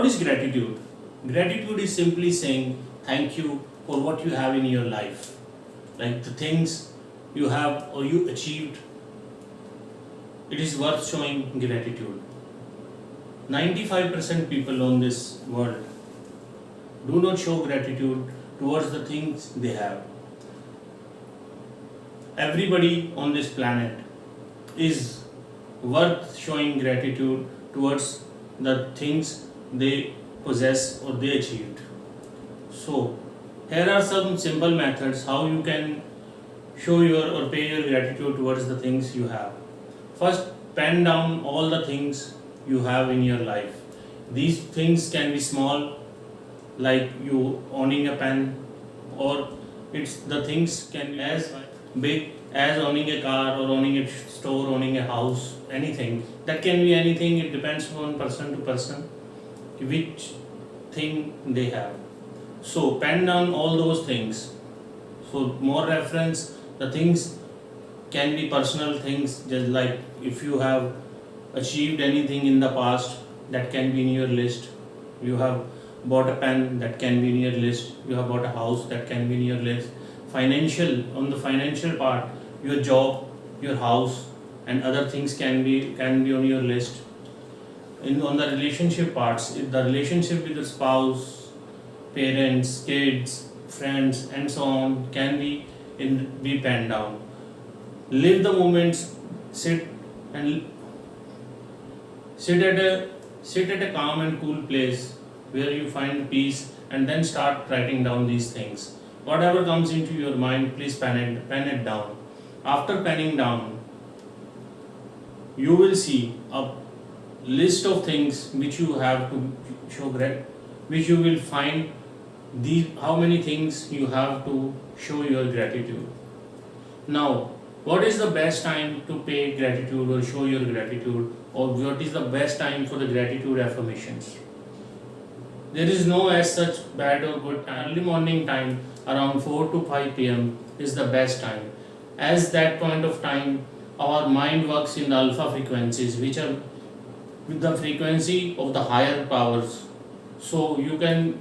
What is gratitude? Gratitude is simply saying thank you for what you have in your life, like the things you have or you achieved. It is worth showing gratitude. 95% people on this world do not show gratitude towards the things they have. Everybody on this planet is worth showing gratitude towards the things they possess or they achieved. So, here are some simple methods how you can show your or pay your gratitude towards the things you have. First, pen down all the things you have in your life. These things can be small, like you owning a pen, or it's the things can be as big as owning a car or owning a store, owning a house, anything. That can be anything, it depends on person to person which thing they have. So pen down all those things. So more reference, the things can be personal things, just like if you have achieved anything in the past, that can be in your list. You have bought a pen, that can be in your list. You have bought a house, that can be in your list. Financial, on the financial part, your job, your house, and other things can be on your list. On the relationship parts, the relationship with the spouse, parents, kids, friends, and so on can be penned down. Live the moments. Sit at a calm and cool place where you find peace, and then start writing down these things. Whatever comes into your mind, please pen it down. After penning down, you will see a list of things which you have to show which you will find how many things you have to show your gratitude. Now, what is the best time to pay gratitude or show your gratitude, or what is the best time for the gratitude affirmations? There is no as such bad or good time. Early morning time around 4 to 5 pm is the best time, as that point of time our mind works in the alpha frequencies, which are with the frequency of the higher powers. So you can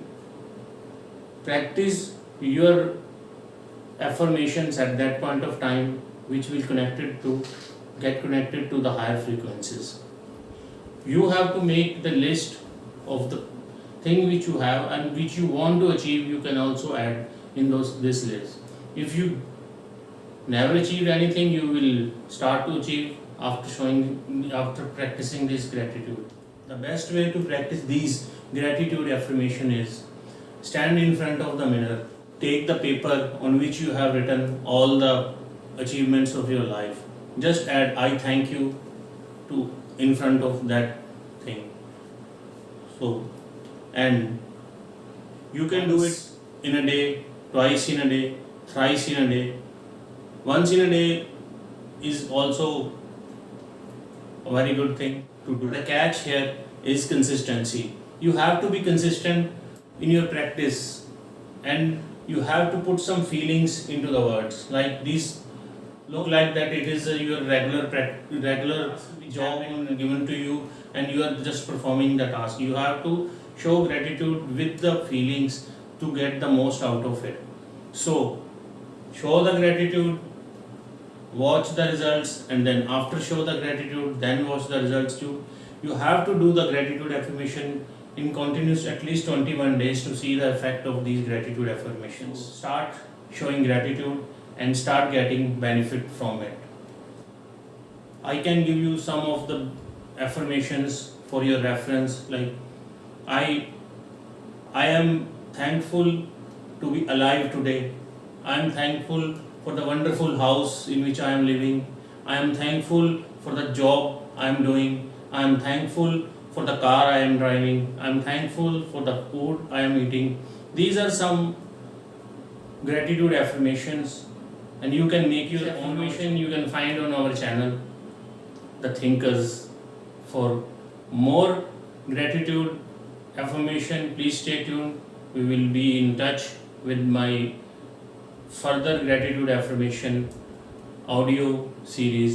practice your affirmations at that point of time, which will get connected to the higher frequencies. You have to make the list of the thing which you have and which you want to achieve. You can also add in this list. If you never achieved anything, you will start to achieve after practicing this gratitude. The best way to practice these gratitude affirmation is stand in front of the mirror, take the paper on which you have written all the achievements of your life, just add I thank you to in front of that thing. So, and you can do it in a day, twice in a day, thrice in a day. Once in a day is also a very good thing to do. The catch here is consistency. You have to be consistent in your practice, and you have to put some feelings into the words. Like these look like that it is your regular job given to you, and you are just performing the task. You have to show gratitude with the feelings to get the most out of it. So show the gratitude, watch the results, and then after show the gratitude, then watch the results too. You have to do the gratitude affirmation in continuous at least 21 days to see the effect of these gratitude affirmations. Start showing gratitude and start getting benefit from it. I can give you some of the affirmations for your reference, like I am thankful to be alive today. I am thankful for the wonderful house in which I am living. I am thankful for the job I am doing. I am thankful for the car I am driving. I am thankful for the food I am eating. These are some gratitude affirmations, and you can make your affirmation. You can find on our channel, The Thinkers. For more gratitude affirmation, please stay tuned. We will be in touch with my further gratitude affirmation audio series.